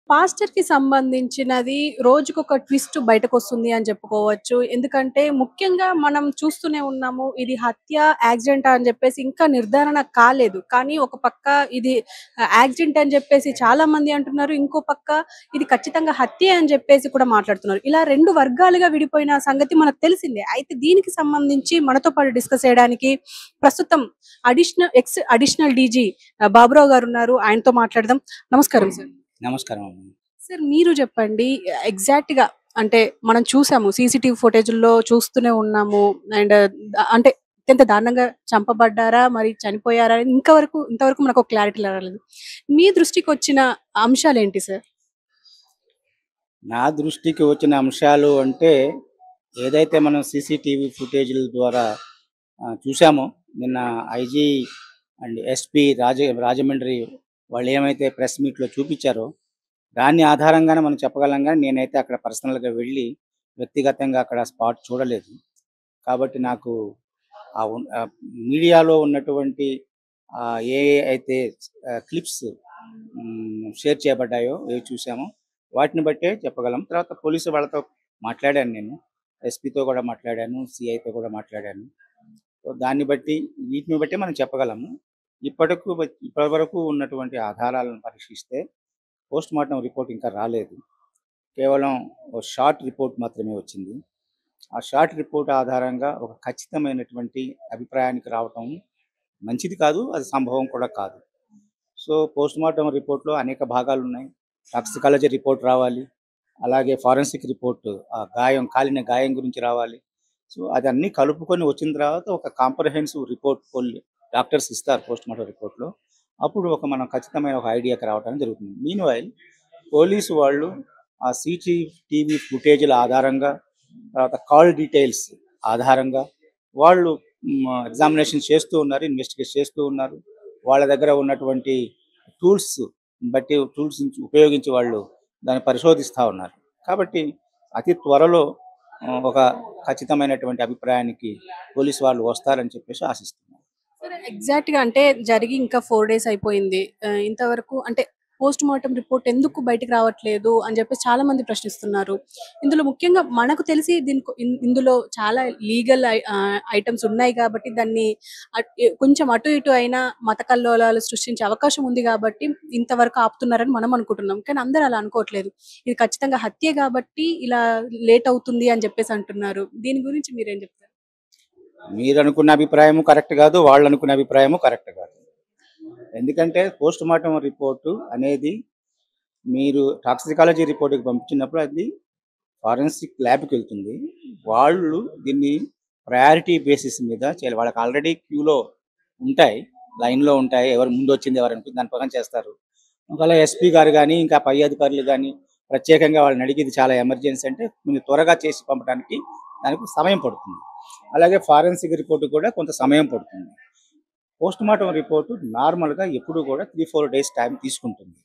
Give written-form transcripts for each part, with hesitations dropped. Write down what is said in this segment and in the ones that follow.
పాస్టర్‌కి సంబంధించినది రోజుకొక ట్విస్ట్ బయటకొస్తుంది అని చెప్పుకోవచ్చు. ఎందుకంటే ముఖ్యంగా మనం చూస్తూనే ఉన్నాము. ఇది హత్య, యాక్సిడెంటా అని చెప్పేసి ఇంకా నిర్ధారణ కాలేదు. కానీ ఒక పక్క ఇది యాక్సిడెంట్ అని చెప్పేసి చాలామంది అంటున్నారు. ఇంకో పక్క ఇది ఖచ్చితంగా హత్యే అని చెప్పేసి కూడా మాట్లాడుతున్నారు. ఇలా 2 వర్గాలుగా విడిపోయిన సంగతి మనకు తెలిసిందే. అయితే దీనికి సంబంధించి మనతో పాటు డిస్కస్ చేయడానికి ప్రస్తుతం అడిషనల్ డీజీ బాబురావు గారున్నారు. ఆయనతో మాట్లాడదాం. నమస్కారం సార్. నమస్కారం అమ్మ. సార్ మీరు చెప్పండి. ఎగ్జాక్ట్‌గా అంటే మనం చూసాము. సీసీటీవీ ఫుటేజుల్లో చూస్తూనే ఉన్నాము. అండ్ అంటే అత్యంత దారుణంగా చంపబడ్డారా? మరి చనిపోయారా? ఇంతవరకు మనకు ఒక క్లారిటీ రాలేదు. మీ దృష్టికొచ్చిన అంశాలేంటి సార్? నా దృష్టికి వచ్చిన అంశాలు అంటే ఏదైతే మనం సీసీటీవీ ఫుటేజీల ద్వారా చూసామో నిన్న ఐజీ అండ్ ఎస్పీ రాజమండ్రి వాళ్ళు ఏమైతే ప్రెస్ మీట్లో చూపించారో దాన్ని ఆధారంగానే మనం చెప్పగలం. కానీ నేనైతే అక్కడ పర్సనల్గా వెళ్ళి వ్యక్తిగతంగా అక్కడ స్పాట్ చూడలేదు. కాబట్టి నాకు మీడియాలో ఉన్నటువంటి ఏ అయితే క్లిప్స్ షేర్ చేయబడ్డాయో ఏవి చూసామో వాటిని బట్టే చెప్పగలం. తర్వాత పోలీసు వాళ్ళతో మాట్లాడాను నేను. ఎస్పీతో కూడా మాట్లాడాను, సిఐతో కూడా మాట్లాడాను. సో దాన్ని బట్టి వీటిని బట్టి మనం చెప్పగలము. ఇప్పటివరకు ఉన్నటువంటి ఆధారాలను పరీక్షిస్తే పోస్ట్ మార్టం రిపోర్ట్ ఇంకా రాలేదు. కేవలం ఒక షార్ట్ రిపోర్ట్ మాత్రమే వచ్చింది. ఆ షార్ట్ రిపోర్ట్ ఆధారంగా ఒక ఖచ్చితమైనటువంటి అభిప్రాయానికి రావటం మంచిది కాదు, అది సంభవం కూడా కాదు. సో పోస్ట్ మార్టం రిపోర్ట్లో అనేక భాగాలు ఉన్నాయి. టాక్సికాలజీ రిపోర్ట్ రావాలి, అలాగే ఫారెన్సిక్ రిపోర్ట్ కాలిన గాయం గురించి రావాలి. సో అదన్నీ కలుపుకొని వచ్చిన తర్వాత ఒక కాంప్రహెన్సివ్ రిపోర్ట్ డాక్టర్స్ ఇస్తారు పోస్ట్ మార్టం రిపోర్ట్లో. అప్పుడు మనం ఖచ్చితమైన ఒక ఐడియాకి రావడం జరుగుతుంది. మీన్వైల్ పోలీసు వాళ్ళు ఆ సీసీటీవీ ఫుటేజీల ఆధారంగా, తర్వాత కాల్ డీటెయిల్స్ ఆధారంగా వాళ్ళు ఎగ్జామినేషన్ చేస్తూ ఉన్నారు, ఇన్వెస్టిగేట్ చేస్తూ ఉన్నారు. వాళ్ళ దగ్గర ఉన్నటువంటి టూల్స్ ఉపయోగించి వాళ్ళు దాన్ని పరిశోధిస్తూ ఉన్నారు. కాబట్టి అతి త్వరలో ఒక ఖచ్చితమైనటువంటి అభిప్రాయానికి పోలీసు వాళ్ళు వస్తారని చెప్పేసి ఆశిస్తున్నాను. సరే ఎగ్జాక్ట్‌గా అంటే జరిగి ఇంకా 4 డేస్ అయిపోయింది. ఇంతవరకు అంటే పోస్ట్ మార్టం రిపోర్ట్ ఎందుకు బయటికి రావట్లేదు అని చెప్పేసి చాలా మంది ప్రశ్నిస్తున్నారు. ఇందులో ముఖ్యంగా మనకు తెలిసి ఇందులో చాలా లీగల్ ఐటెమ్స్ ఉన్నాయి కాబట్టి దాన్ని కొంచెం అటు ఇటు అయినా మత కల్లోలాలు సృష్టించే అవకాశం ఉంది కాబట్టి ఇంతవరకు ఆపుతున్నారని మనం అనుకుంటున్నాం. కానీ అందరూ అలా అనుకోవట్లేదు. ఇది ఖచ్చితంగా హత్యే కాబట్టి ఇలా లేట్ అవుతుంది అని చెప్పేసి అంటున్నారు. దీని గురించి మీరేం చెప్తారు? మీరు అనుకున్న అభిప్రాయము కరెక్ట్ కాదు, వాళ్ళు అనుకున్న అభిప్రాయము కరెక్ట్ కాదు. ఎందుకంటే పోస్ట్ మార్టం రిపోర్టు అనేది మీరు టాక్సికాలజీ రిపోర్ట్కి పంపించినప్పుడు అది ఫారెన్సిక్ ల్యాబ్కి వెళ్తుంది. వాళ్ళు దీన్ని ప్రయారిటీ బేసిస్ మీద చేయాలి. వాళ్ళకి ఆల్రెడీ క్యూలో ఉంటాయి, లైన్లో ఉంటాయి, ఎవరు ముందు వచ్చింది ఎవరు అనిపించింది దాని ప్రకారం చేస్తారు. ఒకవేళ ఎస్పీ గారు కానీ ఇంకా పై అధికారులు కానీ ప్రత్యేకంగా వాళ్ళని అడిగేది చాలా ఎమర్జెన్సీ అంటే కొంచెం త్వరగా చేసి పంపడానికి దానికి సమయం పడుతుంది. అలాగే ఫారెన్సిక్ రిపోర్టు కూడా కొంత సమయం పడుతుంది. పోస్ట్ మార్టం రిపోర్టు నార్మల్గా ఎప్పుడు కూడా 3-4 డేస్ టైం తీసుకుంటుంది.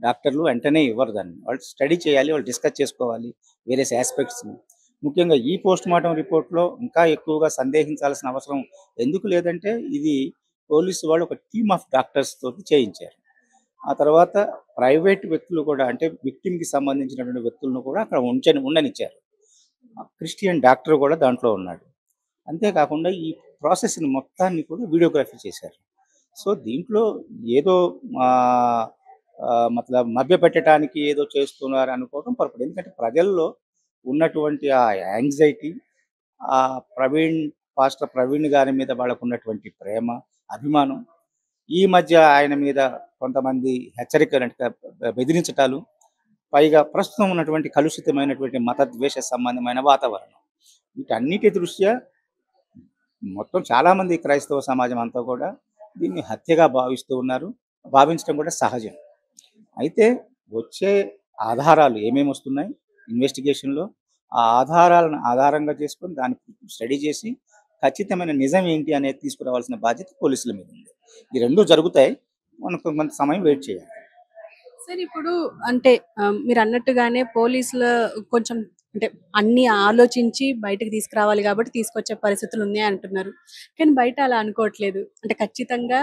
డాక్టర్లు వెంటనే ఇవ్వరు దాన్ని. వాళ్ళు స్టడీ చేయాలి, వాళ్ళు డిస్కస్ చేసుకోవాలి వేరియస్ ఆస్పెక్ట్స్ని. ముఖ్యంగా ఈ పోస్ట్ మార్టం రిపోర్ట్లో ఇంకా ఎక్కువగా సందేహించాల్సిన అవసరం ఎందుకు లేదంటే ఇది పోలీసు వాళ్ళు ఒక టీమ్ ఆఫ్ డాక్టర్స్ తోటి చేయించారు. ఆ తర్వాత ప్రైవేట్ వ్యక్తులు కూడా అంటే విక్టిమ్కి సంబంధించినటువంటి వ్యక్తులను కూడా అక్కడ ఉండనిచ్చారు. క్రిస్టియన్ డాక్టర్ కూడా దాంట్లో ఉన్నాడు. అంతేకాకుండా ఈ ప్రాసెస్ని మొత్తాన్ని కూడా వీడియోగ్రఫీ చేశారు. సో దీంట్లో ఏదో మభ్యపెట్టడానికి ఏదో చేస్తున్నారు అనుకోవడం పొరపాటు. ఎందుకంటే ప్రజల్లో ఉన్నటువంటి ఆ యాంగ్జైటీ, ఆ పాస్టర్ ప్రవీణ్ గారి మీద వాళ్ళకు ఉన్నటువంటి ప్రేమ, అభిమానం, ఈ మధ్య ఆయన మీద కొంతమంది హెచ్చరికలు అంటే బెదిరించటాలు, పైగా ప్రస్తుతం ఉన్నటువంటి కలుషితమైనటువంటి మతద్వేష సంబంధమైన వాతావరణం, వీటన్నిటి దృష్ట్యా మొత్తం చాలామంది క్రైస్తవ సమాజం అంతా కూడా దీన్ని హత్యగా భావిస్తూ ఉన్నారు. భావించడం కూడా సహజం. అయితే వచ్చే ఆధారాలు ఏమేమి వస్తున్నాయి ఇన్వెస్టిగేషన్లో, ఆ ఆధారాలను ఆధారంగా చేసుకొని దాన్ని స్టడీ చేసి ఖచ్చితమైన నిజం ఏంటి అనేది తీసుకురావాల్సిన బాధ్యత పోలీసుల మీద ఉంది. ఈ రెండు జరుగుతాయి, మనకు కొంత సమయం వెయిట్ చేయాలి. సార్ ఇప్పుడు అంటే మీరు అన్నట్టుగానే పోలీసులు కొంచెం అంటే అన్ని ఆలోచించి బయటకు తీసుకురావాలి కాబట్టి తీసుకొచ్చే పరిస్థితులు ఉన్నాయి అంటున్నారు. కానీ బయట అలా అనుకోవట్లేదు. అంటే ఖచ్చితంగా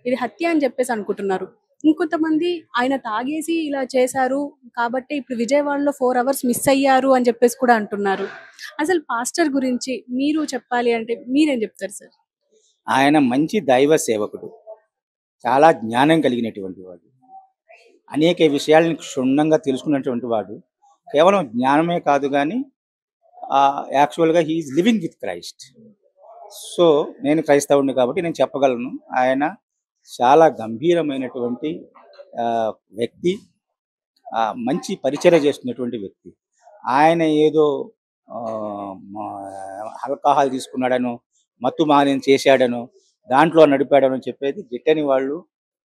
ఇది హత్య అని చెప్పేసి అనుకుంటున్నారు. ఇంకొంతమంది ఆయన తాగేసి ఇలా చేశారు కాబట్టి ఇప్పుడు విజయవాడలో 4 అవర్స్ మిస్ అయ్యారు అని చెప్పేసి కూడా అంటున్నారు. అసలు పాస్టర్ గురించి మీరు చెప్పాలి అంటే మీరేం చెప్తారు సార్? ఆయన మంచి దైవ సేవకుడు. చాలా జ్ఞానం కలిగినటువంటి వాడు. అనేక విషయాలను క్షుణ్ణంగా తెలుసుకున్నటువంటి వాడు. కేవలం జ్ఞానమే కాదు గానీ యాక్చువల్‌గా he is living with Christ. So, నేను క్రైస్తవుడిని కాబట్టి నేను చెప్పగలను. ఆయన చాలా గంభీరమైనటువంటి వ్యక్తి. మంచి పరిచర్య చేస్తున్నటువంటి వ్యక్తి. ఆయన ఏదో ఆల్కహాల్ తీసుకున్నాడనో, మత్తు మాయం చేశాడనో, దాంట్లో నడిపాడనో చెప్పేది గిట్టని వాళ్ళు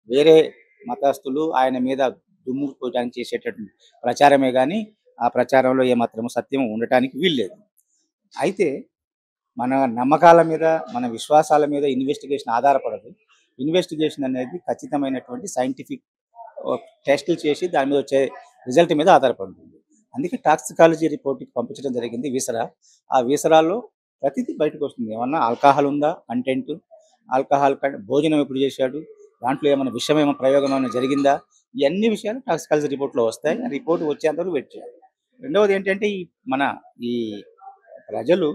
వేరే మతస్థులు ఆయన మీద దుమ్ము పోయడానికి చేసేటటువంటి ప్రచారమే గానీ, ఆ ప్రచారంలో ఏమాత్రం సత్యం ఉండటానికి వీల్లేదు. అయితే మన నమ్మకాల మీద, మన విశ్వాసాల మీద ఇన్వెస్టిగేషన్ ఆధారపడదు. ఇన్వెస్టిగేషన్ అనేది ఖచ్చితమైనటువంటి సైంటిఫిక్ టెస్టులు చేసి దాని మీద వచ్చే రిజల్ట్ మీద ఆధారపడి ఉంటుంది. అందుకే టాక్సికాలజీ రిపోర్ట్‌కి పంపించడం జరిగింది విసరా. ఆ విసరాలో ప్రతిదీ బయటకొస్తుంది. ఏమన్నా ఆల్కహాల్ ఉందా కంటెంట్? ఆల్కహాల్ భోజనం ఎప్పుడు చేశాడు? దాంట్లో ఏమైనా విషం ఏమైనా ప్రయోగం ఏమైనా జరిగిందా? ఇయన్నీ విషయాలు టాక్సికాలజీ రిపోర్ట్‌లో వస్తాయి. ఆ రిపోర్ట్ వచ్చేంత వరకు వెయిట్ చేయాలి. రెండవది ఏంటంటే ఈ ప్రజలు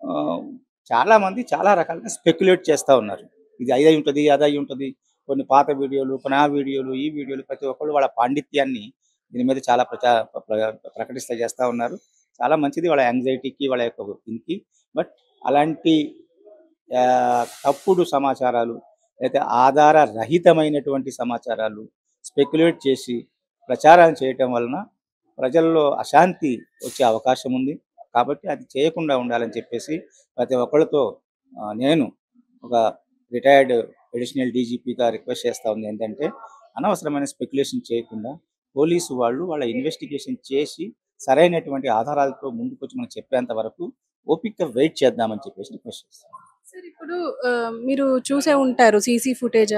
ఆహ్, చాలామంది చాలా రకాలుగా స్పెక్యులేట్ చేస్తా ఉన్నారు. ఇది అదయ్యుంటది, అదయ్యుంటది. కొన్ని పాత వీడియోలు, కొన్ని ఆ వీడియోలు, ఈ వీడియోలు ప్రతి ఒక్కళ్ళు వాళ్ళ పాండిత్యాన్ని దీని మీద చాలా ప్రకటిస్తా చేస్తా ఉన్నారు. చాలా మంచిది వాళ్ళ యాంగ్జైటీకి, వాళ్ళ యొక్క దీనికి. బట్ అలాంటి తప్పుడు సమాచారాలు, లేతే ఆధార రహితమైనటువంటి సమాచారాలు స్పెక్యులేట్ చేసి ప్రచారం చేయటం వలన ప్రజల్లో అశాంతి వచ్చే అవకాశం ఉంది. కాబట్టి అది చేయకుండా ఉండాలని చెప్పేసి ప్రతి ఒక్కళ్ళతో నేను ఒక రిటైర్డ్ అడిషనల్ డీజీపీగా రిక్వెస్ట్ చేస్తా ఉంది ఏంటంటే, అనవసరమైన స్పెక్యులేషన్ చేయకుండా పోలీసు వాళ్ళు వాళ్ళ ఇన్వెస్టిగేషన్ చేసి సరైనటువంటి ఆధారాలతో ముందుకొచ్చి మనకు చెప్పేంత వరకు ఓపికగా వెయిట్ చేద్దామని చెప్పేసి రిక్వెస్ట్ చేస్తాను. సార్ ఇప్పుడు మీరు చూసే ఉంటారు సీసీ ఫుటేజ్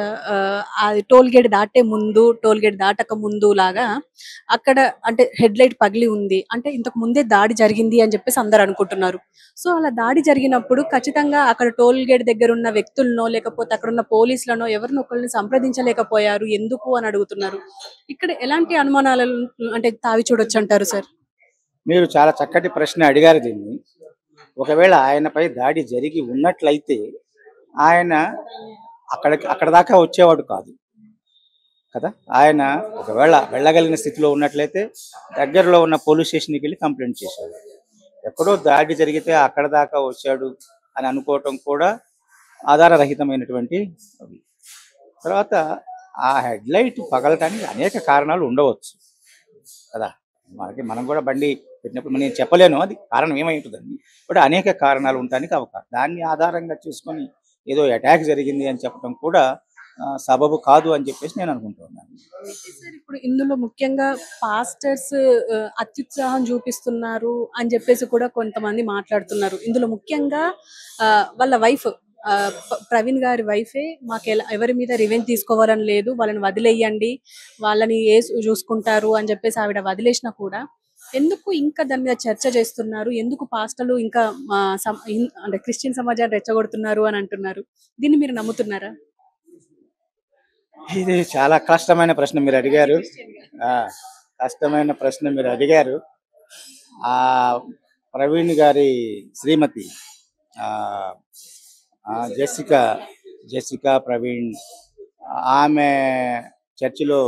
అది టోల్ గేట్ దాటే ముందు, టోల్ గేట్ దాటక ముందు లాగా అక్కడ అంటే హెడ్‌లైట్ పగిలి ఉంది. అంటే ఇంతకు ముందే దాడి జరిగింది అని చెప్పేసి అందరూ అనుకుంటున్నారు. సో, అలా దాడి జరిగినప్పుడు ఖచ్చితంగా అక్కడ టోల్ గేట్ దగ్గరున్న వ్యక్తులనో, లేకపోతే అక్కడున్న పోలీసులనో ఎవరినో ఒకళ్ళని సంప్రదించలేకపోయారు. ఎందుకు అని అడుగుతున్నారు. ఇక్కడ ఎలాంటి అనుమానాలను అంటే తావి చూడొచ్చంటారు సార్? మీరు చాలా చక్కటి ప్రశ్న అడిగారు దీన్ని. ఒకవేళ ఆయనపై దాడి జరిగి ఉన్నట్లయితే ఆయన అక్కడ దాకా వచ్చేవాడు కాదు కదా. ఆయన ఒకవేళ వెళ్ళగలిగిన స్థితిలో ఉన్నట్లయితే దగ్గరలో ఉన్న పోలీస్ స్టేషన్కి వెళ్ళి కంప్లైంట్ చేశాడు. ఎక్కడో దాడి జరిగితే అక్కడ దాకా వచ్చాడు అని అనుకోవటం కూడా ఆధారరహితమైనటువంటి తర్వాత ఆ హెడ్లైట్ పగలటానికి అనేక కారణాలు ఉండవచ్చు కదా. మనం కూడా బండి పెట్టినప్పుడు నేను చెప్పలేను అది కారణం ఏమై ఉంటుందని. బట్ అనేక కారణాలు ఉండటానికి అవకాశం. దాన్ని ఆధారంగా చేసుకొని ఏదో అటాక్ జరిగింది అని చెప్పడం కూడా సబబు కాదు అని చెప్పేసి నేను అనుకుంటున్నాను. సార్ ఇప్పుడు ఇందులో ముఖ్యంగా పాస్టర్స్ అత్యుత్సాహం చూపిస్తున్నారు అని చెప్పేసి కూడా కొంతమంది మాట్లాడుతున్నారు. ఇందులో ముఖ్యంగా వాళ్ళ వైఫ్ ప్రవీణ్ గారి వైఫే ఎవరి మీద రివెంజ్ తీసుకోవాలని లేదు, వాళ్ళని వదిలేయండి, వాళ్ళని యేసు చూసుకుంటారు అని చెప్పేసి ఆవిడ వదిలేసినా కూడా ఎందుకు ఇంకా దాని మీద చర్చ చేస్తున్నారు? ఎందుకు పాస్టర్లు ఇంకా అంటే క్రిస్టియన్ సమాజాన్ని రెచ్చగొడుతున్నారు అని అంటున్నారు. దీన్ని మీరు నమ్ముతున్నారా? ఇది చాలా కష్టమైన ప్రశ్న మీరు అడిగారు. కష్టమైన ప్రశ్న మీరు అడిగారు. ప్రవీణ్ గారి శ్రీమతి జెసికా ప్రవీణ్ ఆమె చర్చిలో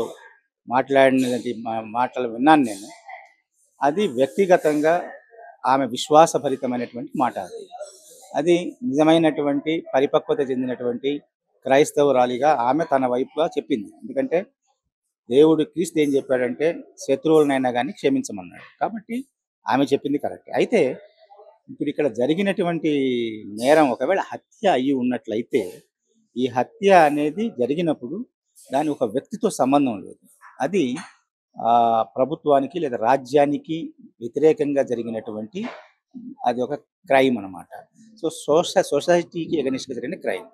మాట్లాడినది మాటలు విన్నాను నేను. అది వ్యక్తిగతంగా ఆమె విశ్వాసభరితమైనటువంటి మాట. అది నిజమైనటువంటి పరిపక్వత చెందినటువంటి క్రైస్తవురాలిగా ఆమె తన వైపుగా చెప్పింది. ఎందుకంటే దేవుడు క్రీస్తు ఏం చెప్పాడంటే శత్రువులనైనా కానీ క్షమించమన్నాడు. కాబట్టి ఆమె చెప్పింది కరెక్ట్. అయితే ఇప్పుడు ఇక్కడ జరిగినటువంటి నేరం ఒకవేళ హత్య అయ్యి ఉన్నట్లయితే ఈ హత్య అనేది జరిగినప్పుడు దాని ఒక వ్యక్తితో సంబంధం లేదు. అది ప్రభుత్వానికి లేదా రాజ్యానికి వ్యతిరేకంగా జరిగినటువంటి అది ఒక క్రైమ్ అన్నమాట. సో సొసైటీకి ఎగనిస్ట్గా జరిగిన క్రైమ్.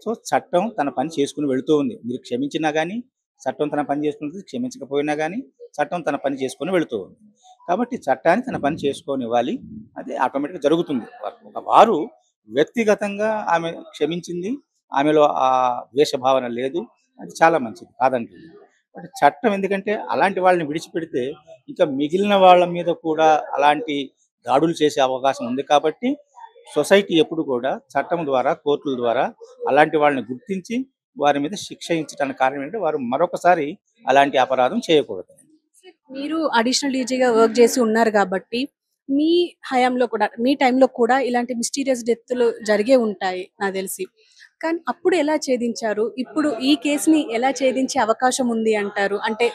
సో చట్టం తన పని చేసుకుని వెళుతూ ఉంది. మీరు క్షమించినా కానీ చట్టం తన పని చేసుకుంటుంది, క్షమించకపోయినా కానీ చట్టం తన పని చేసుకొని వెళుతూ ఉంది. కాబట్టి చట్టాన్ని తన పని చేసుకోనివ్వాలి, అది ఆటోమేటిక్గా జరుగుతుంది. వారు వ్యక్తిగతంగా ఆమె క్షమించింది, ఆమెలో ఆ ద్వేషభావన లేదు, అది చాలా మంచిది కాదంటుంది. బట్ చట్టం ఎందుకంటే అలాంటి వాళ్ళని విడిచిపెడితే ఇంకా మిగిలిన వాళ్ళ మీద కూడా అలాంటి దాడులు చేసే అవకాశం ఉంది కాబట్టి సొసైటీ ఎప్పుడు కూడా చట్టం ద్వారా కోర్టుల ద్వారా అలాంటి వాళ్ళని గుర్తించి వారి మీద శిక్షించడానికి కారణం ఏంటంటే వారు మరొకసారి అలాంటి అపరాధం చేయకూడదు. మీరు అడిషనల్ డీజీగా వర్క్ చేసి ఉన్నారు కాబట్టి, మీ హయాంలో కూడా, మీ టైంలో కూడా ఇలాంటి మిస్టీరియస్ డెత్‌లు జరిగే ఉంటాయి నాకు తెలిసి. కానీ అప్పుడు ఎలా ఛేదించారు? ఇప్పుడు ఈ కేస్‌ని ఎలా ఛేదించే అవకాశం ఉంది అంటారు? అంటే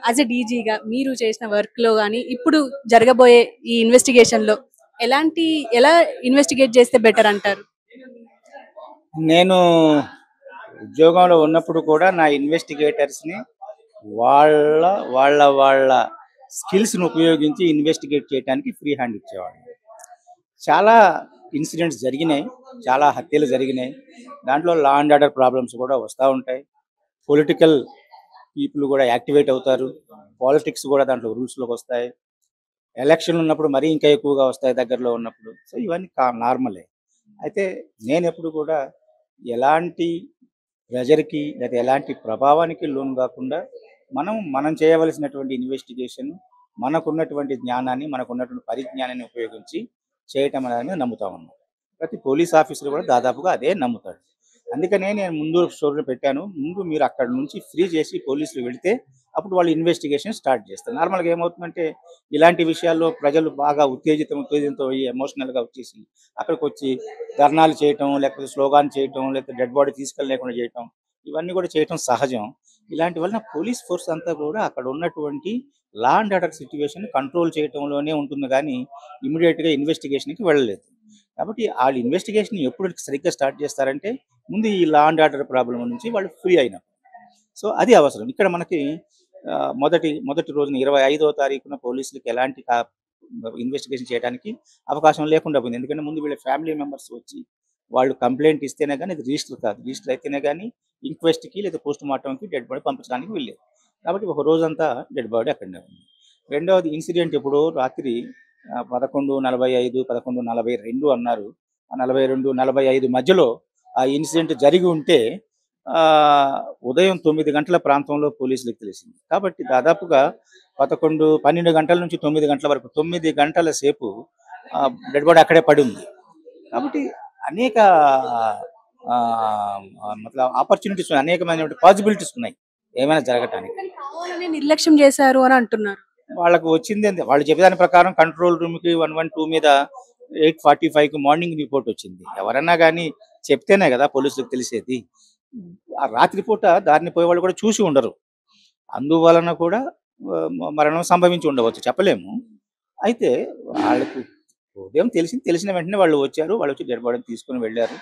యాస్ ఎ డీజీగా మీరు చేసిన వర్క్‌లో గాని, ఇప్పుడు జరగబోయే ఈ ఇన్వెస్టిగేషన్‌లో ఎలా ఇన్వెస్టిగేట్ చేస్తే బెటర్ అంటారు? నేను ఉద్యోగంలో ఉన్నప్పుడు కూడా నా ఇన్వెస్టిగేటర్స్ని వాళ్ళ వాళ్ళ వాళ్ళ స్కిల్స్ని ఉపయోగించి ఇన్వెస్టిగేట్ చేయడానికి ఫ్రీ హ్యాండ్ ఇచ్చేవాడిని. చాలా ఇన్సిడెంట్స్ జరిగినాయి, చాలా హత్యలు జరిగినాయి. దాంట్లో లా అండ్ ఆర్డర్ ప్రాబ్లమ్స్ కూడా వస్తూ ఉంటాయి. పొలిటికల్ పీపుల్ కూడా యాక్టివేట్ అవుతారు. పాలిటిక్స్ కూడా దాంట్లో రూల్స్లోకి వస్తాయి. ఎలక్షన్లు ఉన్నప్పుడు మరీ ఇంకా ఎక్కువగా వస్తాయి దగ్గరలో ఉన్నప్పుడు. సో ఇవన్నీ నార్మలే. అయితే నేను ఎప్పుడు కూడా ఎలాంటి ప్రెజర్కి లేదా ఎలాంటి ప్రభావానికి లోను కాకుండా మనం చేయవలసినటువంటి ఇన్వెస్టిగేషన్ మనకున్నటువంటి జ్ఞానాన్ని మనకున్నటువంటి పరిజ్ఞానాన్ని ఉపయోగించి చేయటం అనేది నమ్ముతా ఉన్నాను. ప్రతి పోలీస్ ఆఫీసర్ కూడా దాదాపుగా అదే నమ్ముతాడు. అందుకనే నేను ముందు స్టోరీలో పెట్టాను. ముందు మీరు అక్కడ నుంచి ఫ్రీ చేసి పోలీసులు వెళితే అప్పుడు వాళ్ళు ఇన్వెస్టిగేషన్ స్టార్ట్ చేస్తారు. నార్మల్గా ఏమవుతుందంటే ఇలాంటి విషయాల్లో ప్రజలు బాగా ఉత్తేజితంతో అయ్యి ఎమోషనల్గా వచ్చేసి అక్కడికి వచ్చి ధర్నాలు చేయటం, లేకపోతే స్లోగాన్ చేయటం, లేకపోతే డెడ్ బాడీ తీసుకెళ్ళలేకుండా చేయటం, ఇవన్నీ కూడా చేయటం సహజం. ఇలాంటి వలన పోలీస్ ఫోర్స్ అంతా కూడా అక్కడ ఉన్నటువంటి law and order situation control చేయటంలోనే ఉంటుంది కానీ ఇమీడియట్గా ఇన్వెస్టిగేషన్కి వెళ్ళలేదు. కాబట్టి వాళ్ళు ఇన్వెస్టిగేషన్ ఎప్పుడు సరిగ్గా స్టార్ట్ చేస్తారంటే ముందు ఈ లా అండ్ ఆర్డర్ ప్రాబ్లం నుంచి వాళ్ళు ఫ్రీ అయినప్పుడు. సో అది అవసరం. ఇక్కడ మనకి మొదటి రోజున 25వ తారీఖున పోలీసులకి ఎలాంటి ఇన్వెస్టిగేషన్ చేయడానికి అవకాశం లేకుండా పోయింది. ఎందుకంటే ముందు వీళ్ళ ఫ్యామిలీ మెంబర్స్ వచ్చి వాళ్ళు కంప్లైంట్ ఇస్తేనే కానీ అది రిజిస్టర్ కాదు. రిజిస్టర్ అయితేనే కానీ ఇంక్వెస్ట్‌కి లేదా పోస్ట్ మార్టంకి డెడ్ బాడీ పంపించడానికి వెళ్ళేది. కాబట్టి ఒక రోజంతా డెడ్ బాడీ అక్కడనే ఉంది. రెండవది ఇన్సిడెంట్ ఎప్పుడో రాత్రి 11:45, 11:42 అన్నారు. ఆ 42, 45 మధ్యలో ఆ ఇన్సిడెంట్ జరిగి ఉంటే ఉదయం 9 గంటల ప్రాంతంలో పోలీసులకు తెలిసింది. కాబట్టి దాదాపుగా 11, 12 గంటల నుంచి 9 గంటల వరకు 9 గంటల సేపు డెడ్ బాడీ అక్కడే పడి ఉంది. కాబట్టి అనేక మతలబ్ ఆపర్చునిటీస్ ఉన్నాయి. అనేకమైనటువంటి పాసిబిలిటీస్ ఉన్నాయి ఏమైనా జరగటానికి. కానీ కావాలని నిర్లక్ష్యం చేశారు అని అంటున్నారు. వాళ్ళకు వచ్చింది వాళ్ళు చెప్పేదాని ప్రకారం కంట్రోల్ రూమ్‌కి 112 మీద 8:45కి మార్నింగ్ రిపోర్ట్ వచ్చింది. ఎవరన్నా గానీ చెప్తేనే కదా పోలీసులకు తెలిసేది. ఆ రాత్రి పూట దారిన పోయేవాళ్ళు కూడా చూసి ఉండరు. అందువలన కూడా మరణం సంభవించి ఉండవచ్చు చెప్పలేము. అయితే వాళ్ళకు ఉదయం తెలిసిన వెంటనే వాళ్ళు వచ్చారు. వాళ్ళొచ్చి డెడ్ బాడీని తీసుకొని వెళ్లారు.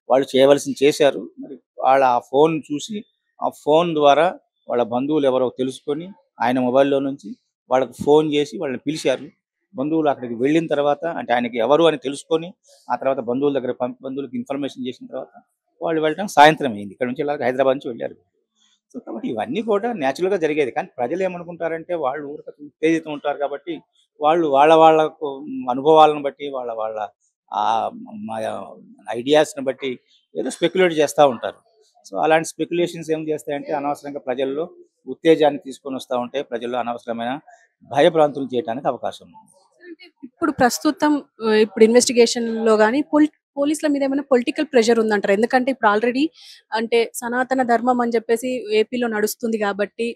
వాళ్ళు చేయవలసింది చేశారు. మరి వాళ్ళ ఆ ఫోన్ చూసి ఆ ఫోన్ ద్వారా వాళ్ళ బంధువులు ఎవరో తెలుసుకొని ఆయన మొబైల్‌లో నుంచి వాళ్ళకి ఫోన్ చేసి వాళ్ళని పిలిచారు. బంధువులు అక్కడికి వెళ్ళిన తర్వాత అంటే ఆయనకి ఎవరు అని తెలుసుకొని ఆ తర్వాత బంధువుల దగ్గర బంధువులకు ఇన్ఫర్మేషన్ చేసిన తర్వాత వాళ్ళు వెళ్ళడం సాయంత్రం అయింది. ఇక్కడ నుంచి ఇలాగ హైదరాబాద్ నుంచి వెళ్ళారు. సో కాబట్టి ఇవన్నీ కూడా న్యాచురల్‌గా జరిగేది. కానీ ప్రజలు ఏమనుకుంటారంటే వాళ్ళు ఊరికే ఉత్తేజితం ఉంటారు కాబట్టి వాళ్ళు వాళ్ళకు అనుభవాలను బట్టి వాళ్ళ వాళ్ళ ఆహ్, మ ఐడియాస్‌ని బట్టి ఏదో స్పెక్యులేట్ చేస్తా ఉంటారు. సో అలాంటి స్పెక్యులేషన్స్ ఏం చేస్తాయంటే అనవసరంగా ప్రజల్లో ఉత్తేజాన్ని తీసుకొనొస్తా ఉంటాయి. ప్రజల్లో అనవసరమైన భయభ్రాంతులు చేయడానికి అవకాశం ఉంది. అంటే ఇప్పుడు ప్రస్తుతం ఇప్పుడు ఇన్వెస్టిగేషన్‌లో గాని పోలీసుల మీద ఏమైనా పొలిటికల్ ప్రెషర్ ఉందంటారా? ఎందుకంటే ఇప్పుడు ఆల్రెడీ అంటే సనాతన ధర్మం అని చెప్పేసి ఏపీలో నడుస్తుంది కాబట్టి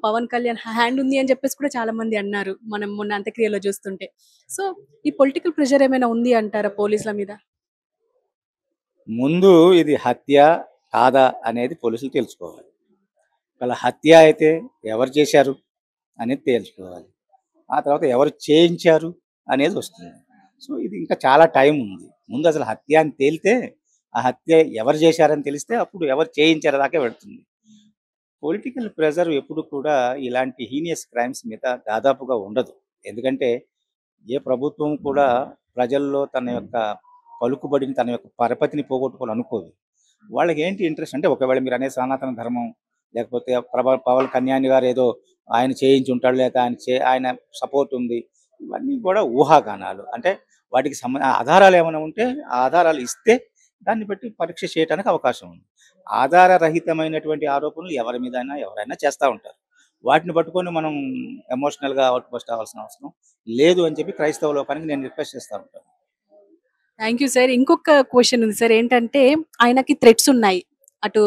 పవన్ కళ్యాణ్ హ్యాండ్ ఉంది అని చెప్పేసి కూడా చాలా మంది అన్నారు. మనం మొన్న అంత్యక్రియలో చూస్తుంటే. సో ఈ పొలిటికల్ ప్రెషర్ ఏమైనా ఉంది అంటారా పోలీసుల మీద? ముందు ఇది హత్య కాదా అనేది పోలీసులు తెలుసుకోవాలి. ఒకవేళ హత్య అయితే ఎవరు చేశారు అనేది తేల్చుకోవాలి. ఆ తర్వాత ఎవరు చేయించారు అనేది వస్తుంది. సో ఇది ఇంకా చాలా టైం ఉంది. ముందు అసలు హత్య అని తేలితే ఆ హత్య ఎవరు చేశారని తెలిస్తే అప్పుడు ఎవరు చేయించారు దాకా వెళ్తుంది. పొలిటికల్ ప్రెషర్ ఎప్పుడు కూడా ఇలాంటి హీనియస్ క్రైమ్స్ మీద దాదాపుగా ఉండదు. ఎందుకంటే ఏ ప్రభుత్వం కూడా ప్రజల్లో తన యొక్క పలుకుబడిని, తన యొక్క పరపతిని పోగొట్టుకోవాలనుకోదు. వాళ్ళకేంటి ఇంట్రెస్ట్ అంటే ఒకవేళ మీరనే సనాతన ధర్మం లేకపోతే పవన్ కళ్యాణ్ గారు ఏదో ఆయన చేయించుంటాడు లేకపోతే ఆయన సపోర్ట్ ఉంది. ఇవన్నీ కూడా ఊహాగానాలు. అంటే వాటికి ఆధారాలు ఏమైనా ఉంటే ఆ ఆధారాలు ఇస్తే దాన్ని బట్టి పరీక్ష చేయడానికి అవకాశం ఉంది. ఆధారరహితమైనటువంటి ఆరోపణలు ఎవరి మీదైనా ఎవరైనా చేస్తూ ఉంటారు. వాటిని పట్టుకొని మనం ఎమోషనల్గా అవుట్ బస్ట్ అవ్వాల్సిన అవసరం లేదు అని చెప్పి క్రైస్తవ లోకానికి నేను రిక్వెస్ట్ చేస్తూ ఉంటాను. Thank you sir. ఇంకొక క్వెషన్ ఉంది సార్. ఏంటంటే ఆయనకి థ్రెట్స్ ఉన్నాయి. అటు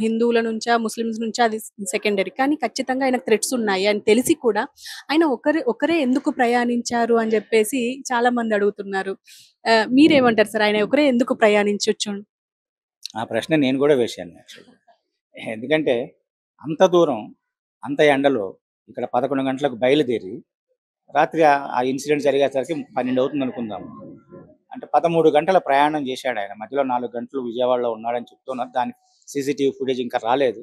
హిందువుల నుంచా, ముస్లిమ్స్ నుంచా అది సెకండరీ. కానీ ఖచ్చితంగా ఆయనకు థ్రెట్స్ ఉన్నాయి అని తెలిసి కూడా ఆయన ఒకరే ఎందుకు ప్రయాణించారు అని జెప్పేసి చాలామంది అడుగుతున్నారు. మీరేమంటారు సార్? ఆయన ఒకరే ఎందుకు ప్రయాణించొచ్చు? ఆ ప్రశ్న నేను కూడా వేశాను యాక్చువల్గా. ఎందుకంటే అంత దూరం, అంత ఎండలో ఇక్కడ 11 గంటలకు బయలుదేరి రాత్రి ఆ ఇన్సిడెంట్ జరిగేసరికి 12 అవుతుంది అనుకుందాం. అంటే 13 గంటల ప్రయాణం చేశాడు ఆయన. మధ్యలో 4 గంటలు విజయవాడలో ఉన్నాడని చెప్తున్నారు. దాని సీసీటీవీ ఫుటేజ్ ఇంకా రాలేదు.